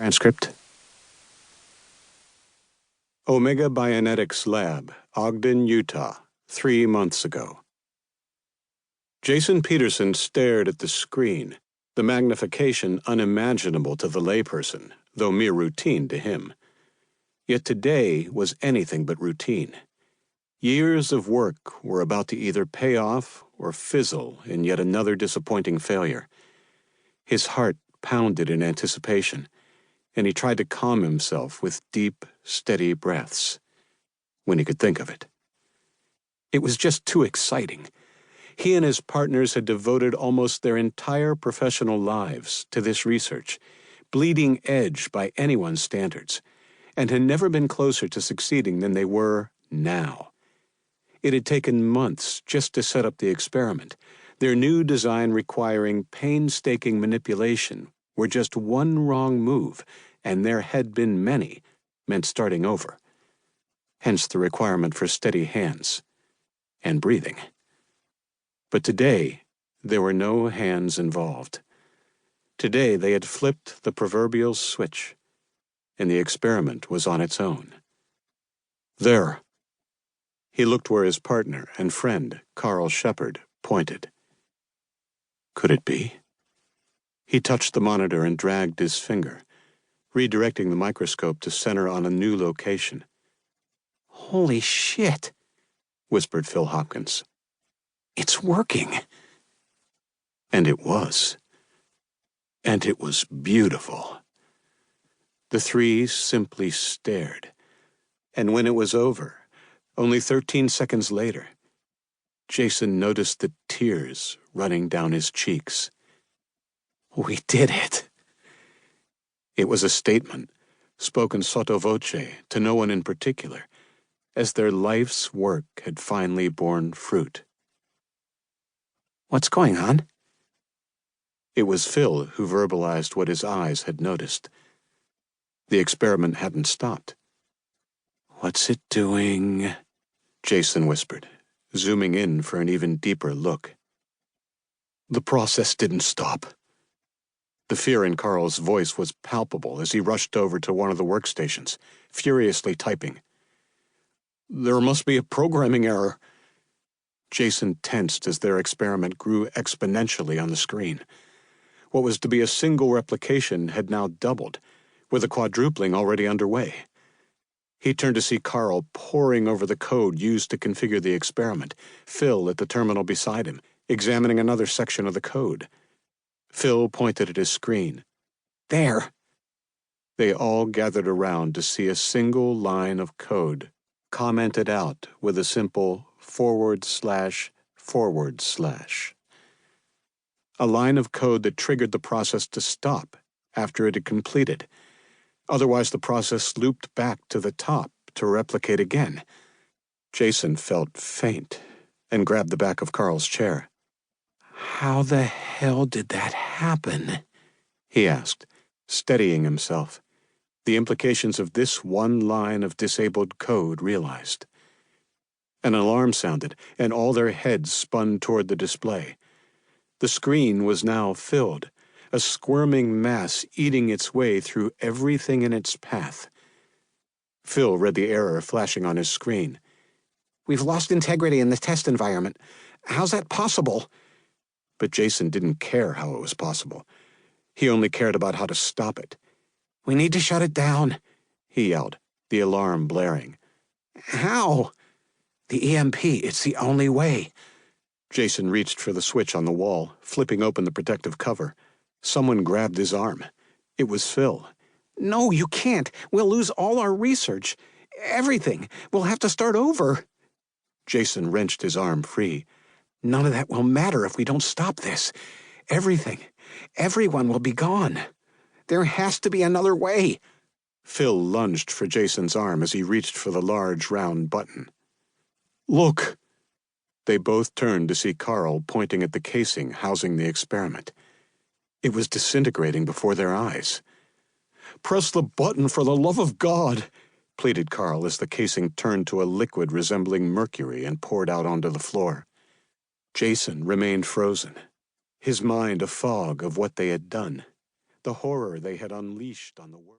Transcript. Omega Bionetics Lab, Ogden, Utah, 3 months ago. Jason Peterson stared at the screen, the magnification unimaginable to the layperson, though mere routine to him. Yet today was anything but routine. Years of work were about to either pay off or fizzle in yet another disappointing failure. His heart pounded in anticipation, and he tried to calm himself with deep, steady breaths, when he could think of it. It was just too exciting. He and his partners had devoted almost their entire professional lives to this research, bleeding edge by anyone's standards, and had never been closer to succeeding than they were now. It had taken months just to set up the experiment, their new design requiring painstaking manipulation where just one wrong move, and there had been many, meant starting over. Hence the requirement for steady hands and breathing. But today, there were no hands involved. Today they had flipped the proverbial switch, and the experiment was on its own. There. He looked where his partner and friend, Carl Shepard, pointed. Could it be? He touched the monitor and dragged his finger, redirecting the microscope to center on a new location. "Holy shit," whispered Phil Hopkins. "It's working." And it was. And it was beautiful. The three simply stared. And when it was over, only 13 seconds later, Jason noticed the tears running down his cheeks. "We did it." It was a statement, spoken sotto voce to no one in particular, as their life's work had finally borne fruit. "What's going on?" It was Phil who verbalized what his eyes had noticed. The experiment hadn't stopped. "What's it doing?" Jason whispered, zooming in for an even deeper look. The process didn't stop. The fear in Carl's voice was palpable as he rushed over to one of the workstations, furiously typing. "There must be a programming error." Jason tensed as their experiment grew exponentially on the screen. What was to be a single replication had now doubled, with a quadrupling already underway. He turned to see Carl poring over the code used to configure the experiment, Phil at the terminal beside him, examining another section of the code. Phil pointed at his screen. "There." They all gathered around to see a single line of code, commented out with a simple ///. A line of code that triggered the process to stop after it had completed. Otherwise, the process looped back to the top to replicate again. Jason felt faint and grabbed the back of Carl's chair. "How the hell did that happen?" he asked, steadying himself. The implications of this one line of disabled code realized. An alarm sounded, and all their heads spun toward the display. The screen was now filled, a squirming mass eating its way through everything in its path. Phil read the error flashing on his screen. "We've lost integrity in the test environment. How's that possible?" But Jason didn't care how it was possible. He only cared about how to stop it. "We need to shut it down," he yelled, the alarm blaring. "How?" "The EMP, it's the only way." Jason reached for the switch on the wall, flipping open the protective cover. Someone grabbed his arm. It was Phil. "No, you can't. We'll lose all our research. Everything. We'll have to start over." Jason wrenched his arm free. "None of that will matter if we don't stop this. Everyone will be gone. There has to be another way." Phil lunged for Jason's arm as he reached for the large, round button. "Look!" They both turned to see Carl pointing at the casing housing the experiment. It was disintegrating before their eyes. "Press the button for the love of God!" pleaded Carl as the casing turned to a liquid resembling mercury and poured out onto the floor. Jason remained frozen, his mind a fog of what they had done. the horror they had unleashed on the world.